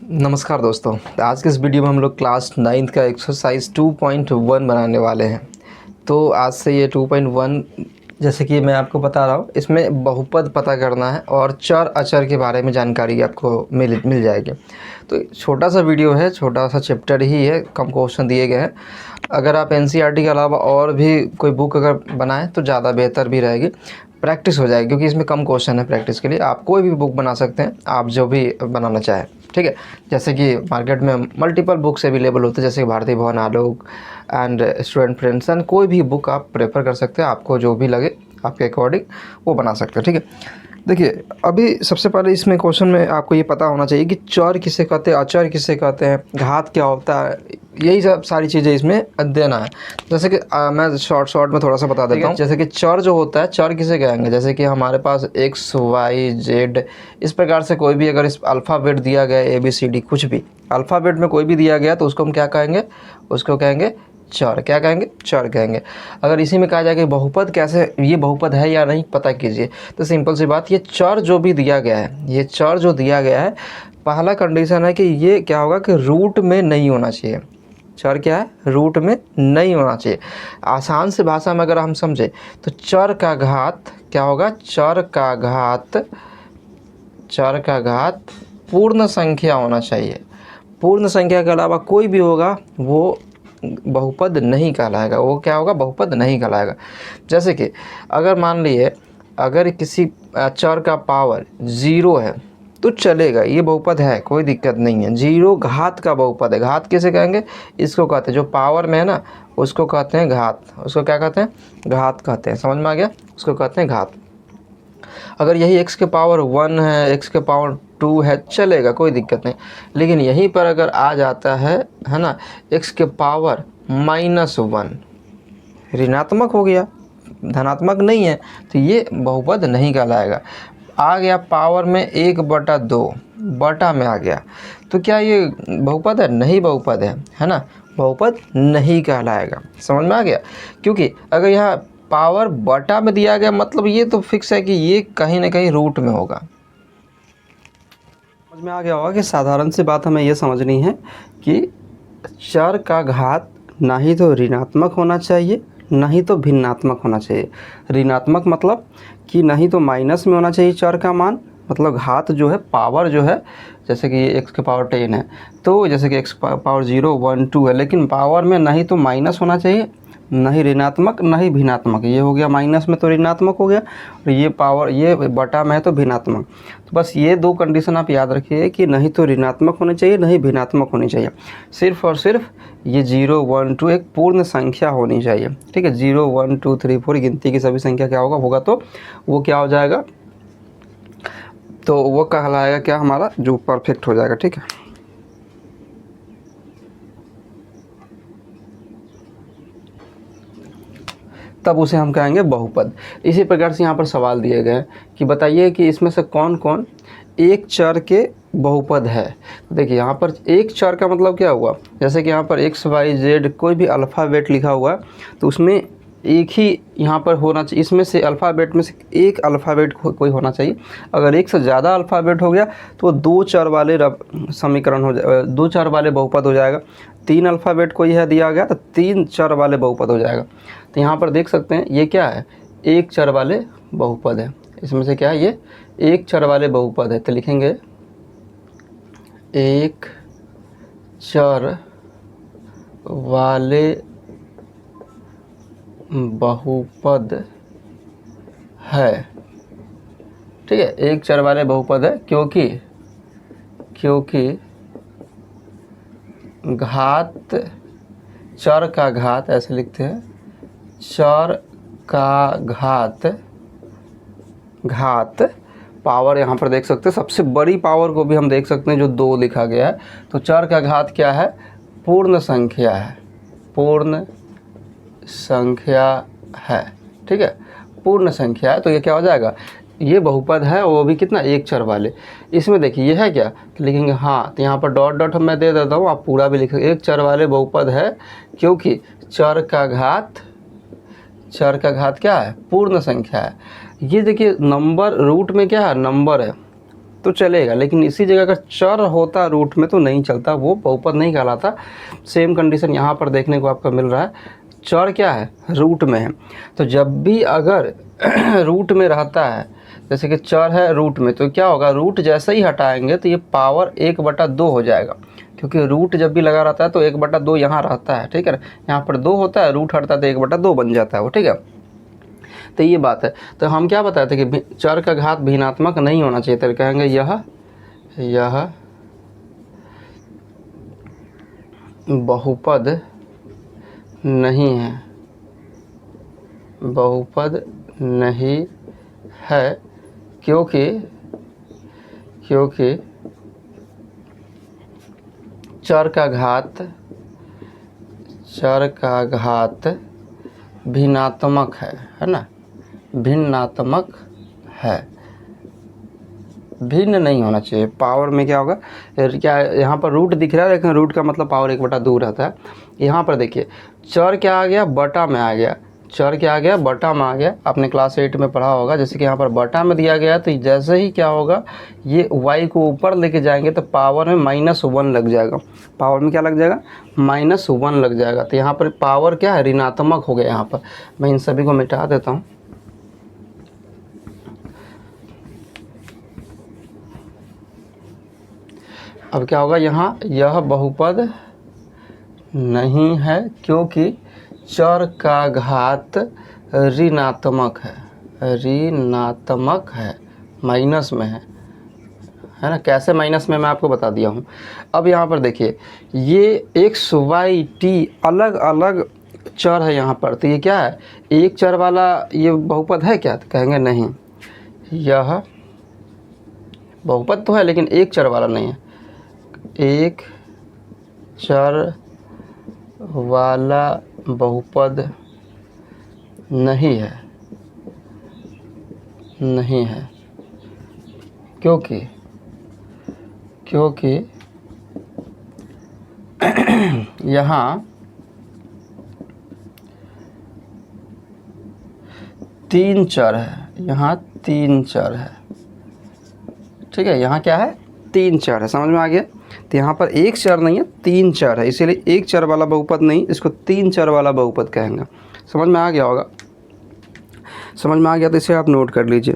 नमस्कार दोस्तों, आज के इस वीडियो में हम लोग क्लास 9th का एक्सरसाइज 2.1 बनाने वाले हैं। तो आज से ये 2.1 जैसे कि मैं आपको बता रहा हूँ, इसमें बहुपद पता करना है और चर अचर के बारे में जानकारी आपको मिल जाएगी। तो छोटा सा वीडियो है, छोटा सा चैप्टर ही है, कम क्वेश्चन दिए गए हैं। अगर आप एनसीईआरटी के अलावा और भी कोई बुक अगर बनाएं तो ज़्यादा बेहतर भी रहेगी, प्रैक्टिस हो जाएगी, क्योंकि इसमें कम क्वेश्चन है। प्रैक्टिस के लिए आप कोई भी बुक बना सकते हैं, आप जो भी बनाना चाहें, ठीक है। जैसे कि मार्केट में मल्टीपल बुक्स अवेलेबल होते हैं, जैसे कि भारतीय भवन, आलोक एंड स्टूडेंट फ्रेंड्स एंड कोई भी बुक आप प्रेफर कर सकते हैं। आपको जो भी लगे आपके अकॉर्डिंग वो बना सकते हैं, ठीक है। देखिए, अभी सबसे पहले इसमें क्वेश्चन में आपको ये पता होना चाहिए कि चर किसे कहते हैं, अचर किसे कहते हैं, घात क्या होता है, यही सब सारी चीज़ें इसमें देना है। जैसे कि मैं शॉर्ट में थोड़ा सा बता देता हूँ। जैसे कि चर जो होता है, चर किसे कहेंगे, जैसे कि हमारे पास एक्स वाई जेड इस प्रकार से कोई भी अगर इस अल्फ़ाबेट दिया गया है, ABCD कुछ भी अल्फ़ाबेट में कोई भी दिया गया तो उसको हम क्या कहेंगे, उसको कहेंगे चर। क्या कहेंगे? चर कहेंगे। अगर इसी में कहा जाए कि बहुपद कैसे, ये बहुपद है या नहीं पता कीजिए, तो सिंपल सी बात, ये चर जो भी दिया गया है, ये चर जो दिया गया है, पहला कंडीशन है कि ये क्या होगा कि रूट में नहीं होना चाहिए। चर क्या है? रूट में नहीं होना चाहिए। आसान से भाषा में अगर हम समझे तो चर का घात क्या होगा? चर का घात पूर्ण संख्या होना चाहिए। पूर्ण संख्या के अलावा कोई भी होगा वो बहुपद नहीं कहलाएगा। वो क्या होगा? बहुपद नहीं कहलाएगा। जैसे कि अगर मान लिए अगर किसी चर का पावर 0 है तो चलेगा, ये बहुपद है, कोई दिक्कत नहीं है। 0 घात का बहुपद है। घात किसे कहेंगे? इसको कहते हैं, जो पावर में है ना, उसको कहते हैं घात। उसको क्या कहते हैं? घात कहते हैं। समझ में आ गया? उसको कहते हैं घात। अगर यही x के पावर 1 है, x के पावर 2 है, चलेगा, कोई दिक्कत नहीं। लेकिन यहीं पर अगर आ जाता है ना, x के पावर -1, ऋणात्मक हो गया, धनात्मक नहीं है, तो ये बहुपद नहीं कहलाएगा। आ गया पावर में 1/2, बटा में आ गया, तो क्या ये बहुपद है? नहीं बहुपद है ना, बहुपद नहीं कहलाएगा। समझ में आ गया? क्योंकि अगर यहाँ पावर बटा में दिया गया, मतलब ये तो फिक्स है कि ये कहीं ना कहीं रूट में होगा। समझ में आ गया होगा कि साधारण सी बात हमें ये समझनी है कि चर का घात ना ही तो ऋणात्मक होना चाहिए, ना ही तो भिन्नात्मक होना चाहिए। ऋणात्मक मतलब कि नहीं तो माइनस में होना चाहिए चर का मान, मतलब घात जो है, पावर जो है, जैसे कि x के पावर 10 है, तो जैसे कि x पावर 0 1 2 है, लेकिन पावर में नहीं तो माइनस होना चाहिए, नहीं ऋणात्मक, नहीं भिन्नात्मक। ये हो गया माइनस में तो ऋणात्मक हो गया, और ये पावर, ये बटा में है तो भिन्नात्मक। तो बस ये दो कंडीशन आप याद रखिए कि नहीं तो ऋणात्मक होनी चाहिए, नहीं भिन्नात्मक होनी चाहिए। सिर्फ और सिर्फ ये 0 1 2 एक पूर्ण संख्या होनी चाहिए, ठीक है। 0 1 2 3 4 गिनती की सभी संख्या क्या होगा तो वो क्या हो जाएगा, तो वो कहलाएगा क्या, हमारा जो परफेक्ट हो जाएगा, ठीक है। तब उसे हम कहेंगे बहुपद। इसी प्रकार से यहाँ पर सवाल दिए गए कि बताइए कि इसमें से कौन कौन एक चर के बहुपद है। देखिए, यहाँ पर एक चर का मतलब क्या हुआ, जैसे कि यहाँ पर x y z कोई भी अल्फ़ाबेट लिखा हुआ है, तो उसमें एक ही यहाँ पर होना चाहिए, इसमें से अल्फ़ाबेट में से एक अल्फ़ाबेट कोई होना चाहिए। अगर एक से ज़्यादा अल्फ़ाबेट हो गया तो दो चर वाले समीकरण हो जाए, दो चर वाले बहुपद हो जाएगा। 3 अल्फ़ाबेट कोई है दिया गया तो 3 चर वाले बहुपद हो जाएगा। तो यहाँ पर देख सकते हैं ये क्या है, एक चर वाले बहुपद है। इसमें से क्या है, ये एक चर वाले बहुपद है, तो लिखेंगे एक चर वाले बहुपद है, ठीक है। एक चर वाले बहुपद है क्योंकि घात, चर का घात, ऐसे लिखते हैं, चर का घात पावर यहाँ पर देख सकते हैं, सबसे बड़ी पावर को भी हम देख सकते हैं जो 2 लिखा गया है। तो चर का घात क्या है? पूर्ण संख्या है, पूर्ण संख्या है, ठीक है, पूर्ण संख्या है। तो ये क्या हो जाएगा, ये बहुपद है, वो भी कितना, एक चर वाले। इसमें देखिए ये है क्या, तो लिखेंगे हाँ, तो यहाँ पर डॉट डॉट मैं दे देता हूँ, आप पूरा भी लिखेंगे। एक चर वाले बहुपद है क्योंकि चर का घात क्या है? पूर्ण संख्या है। ये देखिए नंबर, रूट में क्या है, नंबर है, तो चलेगा, लेकिन इसी जगह अगर चर होता रूट में तो नहीं चलता, वो बहुपद नहीं कहलाता। सेम कंडीशन यहाँ पर देखने को आपका मिल रहा है, चर क्या है, रूट में है। तो जब भी अगर रूट में रहता है, जैसे कि चर है रूट में, तो क्या होगा, रूट जैसे ही हटाएंगे तो ये पावर 1/2 हो जाएगा, क्योंकि रूट जब भी लगा रहता है तो 1/2 यहाँ रहता है, ठीक है ना। यहाँ पर 2 होता है, रूट हटता है तो 1/2 बन जाता है वो, ठीक है। तो ये बात है। तो हम क्या बताए थे कि चर का घात भिन्नात्मक नहीं होना चाहिए, तो कहेंगे यह बहुपद नहीं है, बहुपद नहीं है, क्योंकि चर का घात भिन्नात्मक है ना, भिन्नात्मक है, भिन्न नहीं होना चाहिए। पावर में क्या होगा, क्या यहाँ पर रूट दिख रहा है, लेकिन रूट का मतलब पावर 1/2 रहता है। यहाँ पर देखिए चर क्या आ गया, बटा में आ गया, चर क्या आ गया, बटा में आ गया। आपने क्लास 8 में पढ़ा होगा, जैसे कि यहाँ पर बटा में दिया गया, तो जैसे ही क्या होगा, ये y को ऊपर लेके जाएंगे तो पावर में -1 लग जाएगा, पावर में क्या लग जाएगा, -1 लग जाएगा। तो यहाँ पर पावर क्या है, ऋणात्मक हो गया। यहाँ पर मैं इन सभी को मिटा देता हूँ। अब क्या होगा, यहाँ यह बहुपद नहीं है, क्योंकि चर का घात ऋणात्मक है, माइनस में है ना। कैसे माइनस में, मैं आपको बता दिया हूँ। अब यहाँ पर देखिए, ये x y t अलग अलग चर है यहाँ पर, तो ये क्या है, एक चर वाला ये बहुपद है क्या, तो कहेंगे नहीं, यह बहुपद तो है लेकिन एक चर वाला नहीं है, एक चर वाला बहुपद नहीं है, क्योंकि यहाँ 3 चर है, यहाँ 3 चर है, ठीक है। यहाँ क्या है, 3 चर है, समझ में आ गया। तो यहाँ पर एक चर नहीं है, 3 चर है, इसीलिए एक चर वाला बहुपद नहीं, इसको 3 चर वाला बहुपद कहेंगे। समझ में आ गया होगा, समझ में आ गया तो इसे आप नोट कर लीजिए।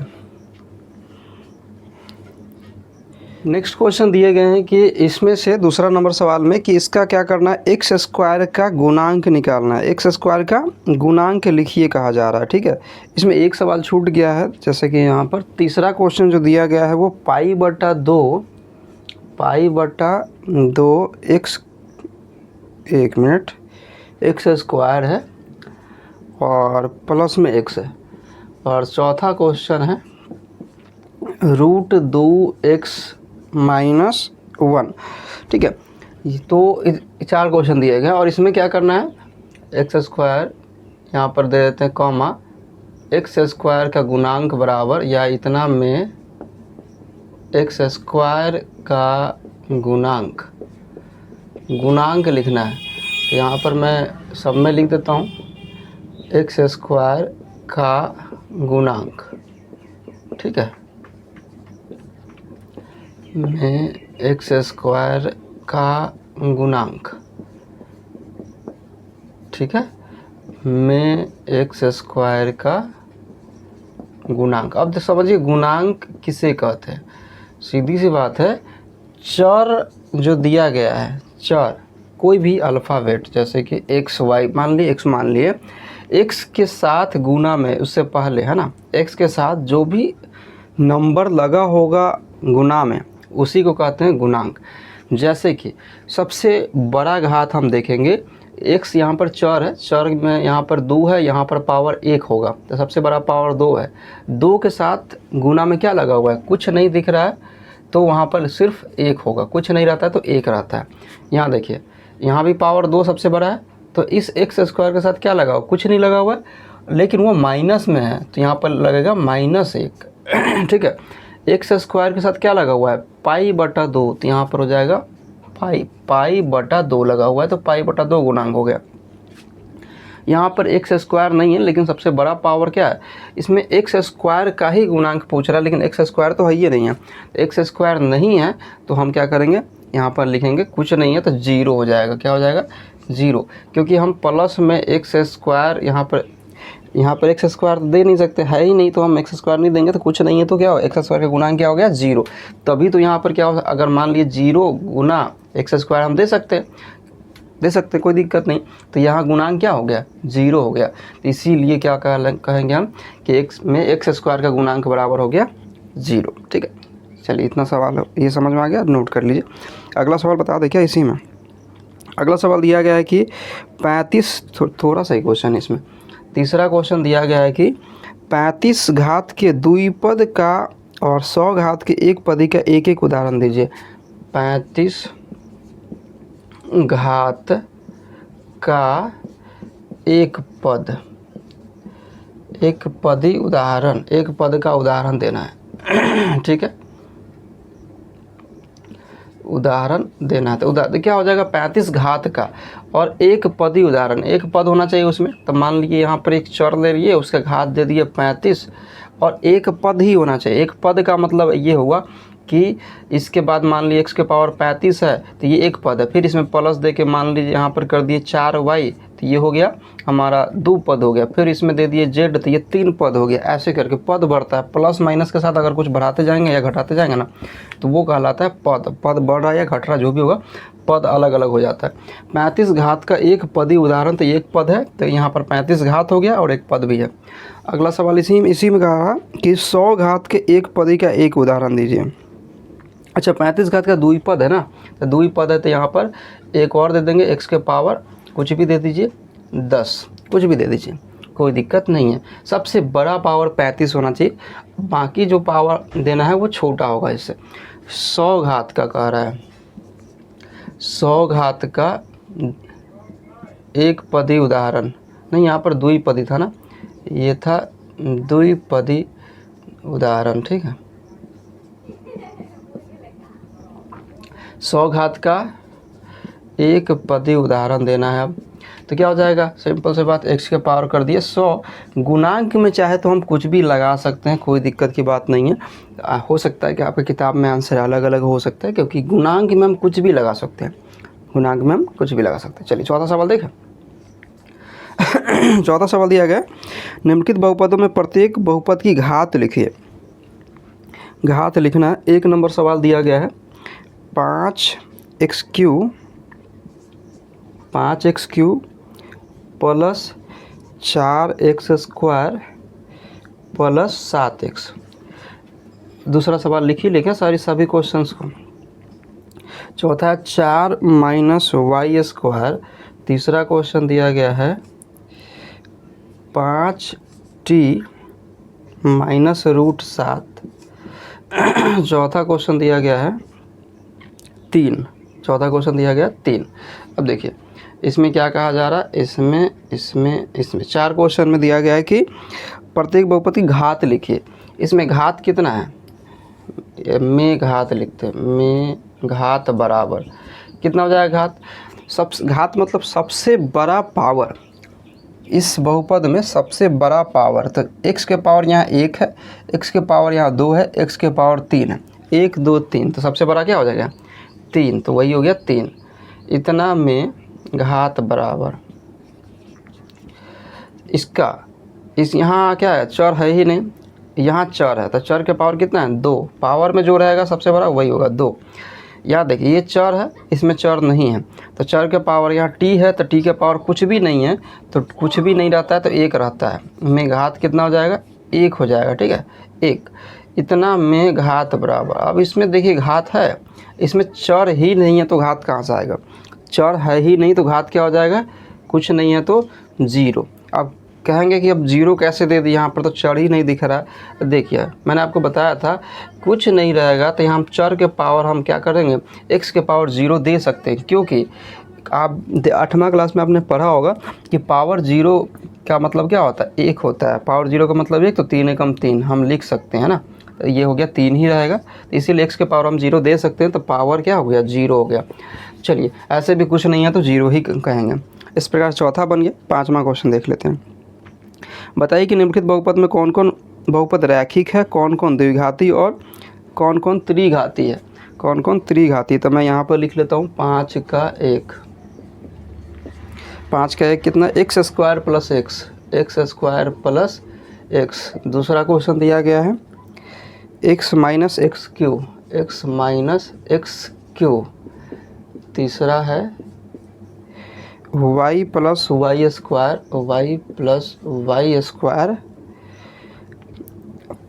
नेक्स्ट क्वेश्चन दिए गए हैं कि इसमें से दूसरा नंबर सवाल में कि इसका क्या करना है, एक्स स्क्वायर का गुणांक निकालना है, एक्स स्क्वायर का गुणांक लिखिए कहा जा रहा है, ठीक है। इसमें एक सवाल छूट गया है, जैसे कि यहाँ पर तीसरा क्वेश्चन जो दिया गया है वो π/2 x, एक मिनट, एक्स स्क्वायर है और प्लस में x है। और चौथा क्वेश्चन है √2x - 1, ठीक है। तो 4 क्वेश्चन दिए गए और इसमें क्या करना है, एक्स स्क्वायर यहाँ पर दे देते हैं कॉमा, एक्स स्क्वायर का गुणांक बराबर या इतना में एक्स स्क्वायर का गुणांक लिखना है। तो यहाँ पर मैं सब में लिख देता हूँ, एक्स स्क्वायर का गुणांक, ठीक है, में एक्स स्क्वायर का गुणांक, ठीक है, में एक्स स्क्वायर का गुणांक। अब तो समझिए गुणांक किसे कहते हैं, सीधी सी बात है, चर जो दिया गया है, चर कोई भी अल्फ़ाबेट जैसे कि एक्स वाई मान लिए, एक्स मान लिए, एक्स के साथ गुना में, उससे पहले है ना, एक्स के साथ जो भी नंबर लगा होगा गुना में उसी को कहते हैं गुणांक। जैसे कि सबसे बड़ा घात हम देखेंगे, एक्स यहाँ पर चर है, चर में यहाँ पर 2 है, यहाँ पर पावर 1 होगा, तो सबसे बड़ा पावर 2 है। 2 के साथ गुना में क्या लगा हुआ है, कुछ नहीं दिख रहा है, तो वहाँ पर सिर्फ 1 होगा, कुछ नहीं रहता है तो 1 रहता है। यहाँ देखिए, यहाँ भी पावर 2 सबसे बड़ा है, तो इस एक्स स्क्वायर के साथ क्या लगा हुआ, कुछ नहीं लगा हुआ है, लेकिन वो माइनस में है तो यहाँ पर लगेगा -1, ठीक है। एक्स स्क्वायर के साथ क्या लगा हुआ है, π/2, तो यहाँ पर हो जाएगा π/2 लगा हुआ है, तो π/2 गुणांक हो गया। यहाँ पर एक्स स्क्वायर नहीं है, लेकिन सबसे बड़ा पावर क्या है, इसमें एक्स स्क्वायर का ही गुणांक पूछ रहा है, लेकिन एक्स स्क्वायर तो है ही नहीं है। एक्स स्क्वायर नहीं है तो हम क्या करेंगे, यहाँ पर लिखेंगे कुछ नहीं है तो जीरो हो जाएगा। क्या हो जाएगा, जीरो, क्योंकि हम प्लस में एक्स स्क्वायर यहाँ पर एक्स स्क्वायर दे नहीं सकते, है ही नहीं, तो हम एक्स स्क्वायर नहीं देंगे तो कुछ नहीं है तो क्या हो, एक्स स्क्वायर का गुणांक क्या हो गया, जीरो। तभी तो यहाँ पर क्या हो, अगर मान लिए जीरो गुना एक्स स्क्वायर हम दे सकते कोई दिक्कत नहीं, तो यहाँ गुणांक क्या हो गया, जीरो हो गया। तो इसीलिए क्या कहेंगे हम कि एक्स में एक्स स्क्वायर का गुणांक बराबर हो गया जीरो। ठीक है, चलिए इतना सवाल ये समझ में आ गया, नोट कर लीजिए। अगला सवाल बता दें क्या इसी में। अगला सवाल दिया गया है कि 35 थोड़ा सा ही क्वेश्चन है इसमें। तीसरा क्वेश्चन दिया गया है कि 35 घात के द्विपद का और 100 घात के एक पदी का एक एक उदाहरण दीजिए। 35 घात का एक पदी उदाहरण, एक पद का उदाहरण देना है। ठीक है, उदाहरण देना है तो क्या हो जाएगा, 35 घात का और एक पदी उदाहरण, एक पद होना चाहिए उसमें। तो मान लीजिए यहाँ पर एक चर ले लिए, उसका घात दे दिए 35 और एक पद ही होना चाहिए। एक पद का मतलब ये हुआ कि इसके बाद मान लीजिए x के पावर 35 है तो ये एक पद है, फिर इसमें प्लस दे के मान लीजिए यहाँ पर कर दिए 4y तो ये हो गया हमारा 2 पद हो गया, फिर इसमें दे दिए z तो ये 3 पद हो गया। ऐसे करके पद बढ़ता है, प्लस माइनस के साथ अगर कुछ बढ़ाते जाएंगे या घटाते जाएंगे ना तो वो कहलाता है पद। पद बढ़ रहा है या घट रहा जो भी होगा, पद अलग अलग हो जाता है। 35 घात का एक पदी उदाहरण, तो एक पद है तो यहाँ पर 35 घात हो गया और एक पद भी है। अगला सवाल इसी में कहा कि 100 घात के एक पदी का एक उदाहरण दीजिए। अच्छा, 35 घात का द्विपद है ना, तो द्विपद है तो यहाँ पर एक और दे देंगे, x के पावर कुछ भी दे दीजिए 10, कुछ भी दे दीजिए, कोई दिक्कत नहीं है। सबसे बड़ा पावर 35 होना चाहिए, बाकी जो पावर देना है वो छोटा होगा इससे। 100 घात का कह रहा है, 100 घात का एक पदी उदाहरण, नहीं यहाँ पर द्विपदी था ना, ये था द्विपदी उदाहरण। ठीक है, 100 घात का एक पदी उदाहरण देना है। अब तो क्या हो जाएगा, सिंपल से बात, x के पावर कर दिए 100। गुणांक में चाहे तो हम कुछ भी लगा सकते हैं, कोई दिक्कत की बात नहीं है। हो सकता है कि आपकी किताब में आंसर अलग अलग हो सकता है, क्योंकि गुणांक में हम कुछ भी लगा सकते हैं, गुणांक में हम कुछ भी लगा सकते हैं। चलिए चौथा सवाल देखें। चौथा सवाल दिया गया, निम्नलिखित बहुपदों में प्रत्येक बहुपद की घात लिखिए। घात लिखना, 1 नंबर सवाल दिया गया है 5x cube plus 4x square plus 7x। दूसरा सवाल लिखिए, लिखें सभी क्वेश्चंस को। चौथा है 4 माइनस वाई स्क्वायर। तीसरा क्वेश्चन दिया गया है 5t माइनस रूट 7। चौथा क्वेश्चन दिया गया है 3। चौथा क्वेश्चन दिया गया 3। अब देखिए इसमें क्या कहा जा रहा है, इसमें 4 क्वेश्चन में दिया गया है कि प्रत्येक बहुपद की घात लिखिए। इसमें घात कितना है, में घात लिखते हैं, में घात बराबर कितना हो जाएगा, घात मतलब सबसे बड़ा पावर। इस बहुपद में सबसे बड़ा पावर, तो x के पावर यहाँ 1 है, x के पावर यहाँ 2 है, x के पावर 3 है, 1 2 3, तो सबसे बड़ा क्या हो जाएगा 3, तो वही हो गया 3। इतना में घात बराबर इसका, इस यहाँ क्या है, चर है ही नहीं, यहाँ चर है, तो चर के पावर कितना है 2, पावर में जो रहेगा सबसे बड़ा वही होगा 2। यहाँ देखिए ये चर है, इसमें चर नहीं है, तो चर के पावर यहाँ t है, तो t के पावर कुछ भी नहीं है, तो कुछ भी नहीं रहता है तो 1 रहता है। में घात कितना हो जाएगा 1 हो जाएगा। ठीक है, 1। इतना में घात बराबर, अब इसमें देखिए घात है, इसमें चर ही नहीं है तो घात कहाँ से आएगा, चर है ही नहीं तो घात क्या हो जाएगा, कुछ नहीं है तो 0। अब कहेंगे कि अब 0 कैसे दे दी, यहाँ पर तो चर ही नहीं दिख रहा है। देखिए मैंने आपको बताया था कुछ नहीं रहेगा तो यहाँ चर के पावर हम क्या करेंगे, x के पावर 0 दे सकते हैं, क्योंकि आप 8वां क्लास में आपने पढ़ा होगा कि पावर 0 का मतलब क्या होता है, 1 होता है। पावर 0 का मतलब 1, तो 3 एकम 3 हम लिख सकते हैं ना, तो ये हो गया 3 ही रहेगा, तो इसीलिए x के पावर हम 0 दे सकते हैं, तो पावर क्या हो गया 0 हो गया। चलिए ऐसे भी कुछ नहीं है तो 0 ही कहेंगे। इस प्रकार चौथा बन गया। 5वां क्वेश्चन देख लेते हैं। बताइए कि निम्नलिखित बहुपद में कौन कौन बहुपद रैखिक है, कौन कौन द्विघाती और कौन कौन त्रिघाती है। कौन कौन त्रिघाती, तो मैं यहाँ पर लिख लेता हूँ 5 का 1। 5 का 1 कितना, x square plus x, x square plus x. दूसरा क्वेश्चन दिया गया है x minus x q, x minus x q. तीसरा है y plus y square, y plus y square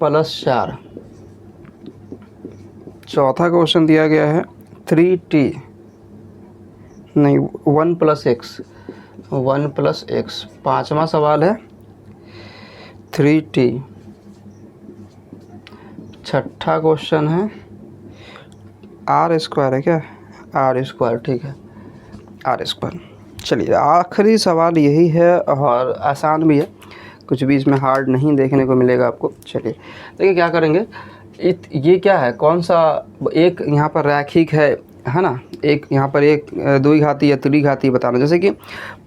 plus 4। चौथा क्वेश्चन दिया गया है 3t नहीं 1 प्लस एक्स, 1 प्लस एक्स। 5वां सवाल है 3t। छठा क्वेश्चन है आर स्क्वायर है क्या, आर स्क्वायर, ठीक है आर स्क्वायर। चलिए आखिरी सवाल यही है और आसान भी है, कुछ भी इसमें हार्ड नहीं देखने को मिलेगा आपको। चलिए देखिए क्या करेंगे, ये क्या है, कौन सा एक यहाँ पर रैखिक है ना, एक यहाँ पर एक द्विघाती या त्रिघाती बताना। जैसे कि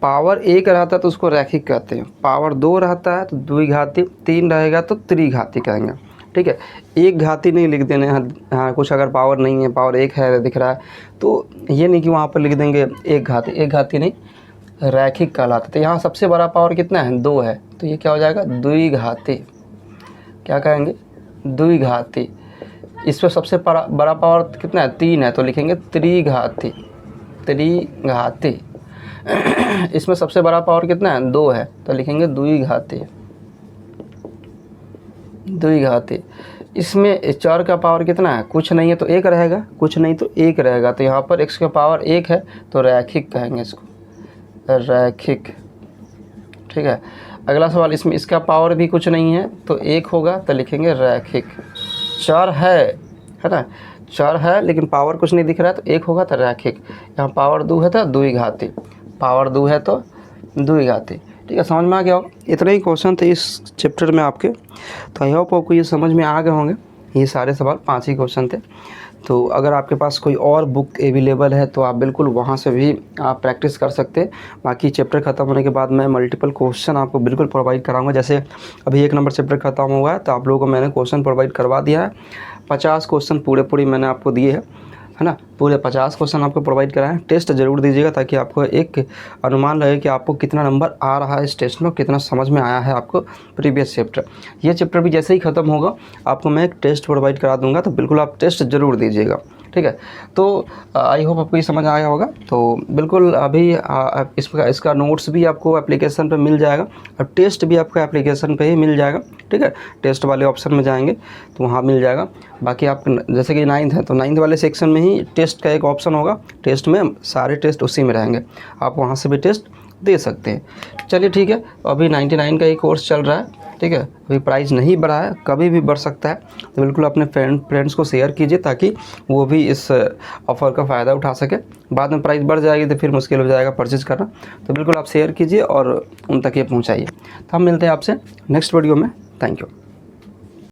पावर 1 रहता है तो उसको रैखिक कहते हैं, पावर 2 रहता है तो द्विघाती, 3 रहेगा तो त्रिघाती कहेंगे, ठीक है। एक घाती नहीं लिख देने, हाँ कुछ अगर पावर नहीं है, पावर 1 है दिख रहा है तो ये नहीं कि वहाँ पर लिख देंगे एक घाती, एक घाती नहीं, रैखिक कहलाता है। तो यहाँ सबसे बड़ा पावर कितना है, 2 है, तो ये क्या हो जाएगा द्विघाती। क्या कहेंगे, द्विघाती। इस पर सबसे बड़ा पावर कितना है, 3 है, तो लिखेंगे त्रिघाती, त्रिघाती। इसमें सबसे बड़ा पावर कितना है, 2 है, तो लिखेंगे द्विघाती, द्विघाती। इसमें 4 का पावर कितना है, कुछ नहीं है तो 1 रहेगा, कुछ नहीं तो 1 रहेगा, तो यहाँ पर x का पावर 1 है तो रैखिक कहेंगे इसको, रैखिक, ठीक है। अगला सवाल, इसमें इसका पावर भी कुछ नहीं है तो 1 होगा तो लिखेंगे रैखिक। 4 है ना, 4 है लेकिन पावर कुछ नहीं दिख रहा है तो 1 होगा तो रैखिक। यहाँ पावर 2 है तो द्विघाती, पावर 2 है तो द्विघाती, ठीक है। समझ में आ गया होगा। इतने ही क्वेश्चन थे इस चैप्टर में आपके, तो आई होप आपको ये समझ में आ गए होंगे। ये सारे सवाल 5 ही क्वेश्चन थे। तो अगर आपके पास कोई और बुक अवेलेबल है तो आप बिल्कुल वहाँ से भी आप प्रैक्टिस कर सकते हैं। बाकी चैप्टर ख़त्म होने के बाद मैं मल्टीपल क्वेश्चन आपको बिल्कुल प्रोवाइड कराऊंगा। जैसे अभी 1 नंबर चैप्टर ख़त्म हुआ है तो आप लोगों को मैंने क्वेश्चन प्रोवाइड करवा दिया है। 50 क्वेश्चन पूरे मैंने आपको दिए हैं, है ना, पूरे 50 क्वेश्चन आपको प्रोवाइड कराएं। टेस्ट ज़रूर दीजिएगा ताकि आपको एक अनुमान लगे कि आपको कितना नंबर आ रहा है इस टेस्ट में, कितना समझ में आया है आपको प्रीवियस चैप्टर। ये चैप्टर भी जैसे ही ख़त्म होगा आपको मैं एक टेस्ट प्रोवाइड करा दूंगा, तो बिल्कुल आप टेस्ट ज़रूर दीजिएगा, ठीक है। तो आई होप आपको ये समझ आया होगा। तो बिल्कुल अभी इसका नोट्स भी आपको एप्लीकेशन पे मिल जाएगा और टेस्ट भी आपको एप्लीकेशन पे ही मिल जाएगा, ठीक है। टेस्ट वाले ऑप्शन में जाएंगे तो वहाँ मिल जाएगा। बाकी आप जैसे कि 9th है तो 9th वाले सेक्शन में ही टेस्ट का एक ऑप्शन होगा, टेस्ट में सारे टेस्ट उसी में रहेंगे, आप वहाँ से भी टेस्ट दे सकते हैं। चलिए ठीक है, अभी 99 का ही कोर्स चल रहा है, ठीक है। अभी प्राइस नहीं बढ़ा है, कभी भी बढ़ सकता है, तो बिल्कुल अपने फ्रेंड्स को शेयर कीजिए ताकि वो भी इस ऑफ़र का फ़ायदा उठा सके। बाद में प्राइस बढ़ जाएगी तो फिर मुश्किल हो जाएगा परचेज़ करना, तो बिल्कुल आप शेयर कीजिए और उन तक ये पहुँचाइए। तो हम मिलते हैं आपसे नेक्स्ट वीडियो में। Thank you.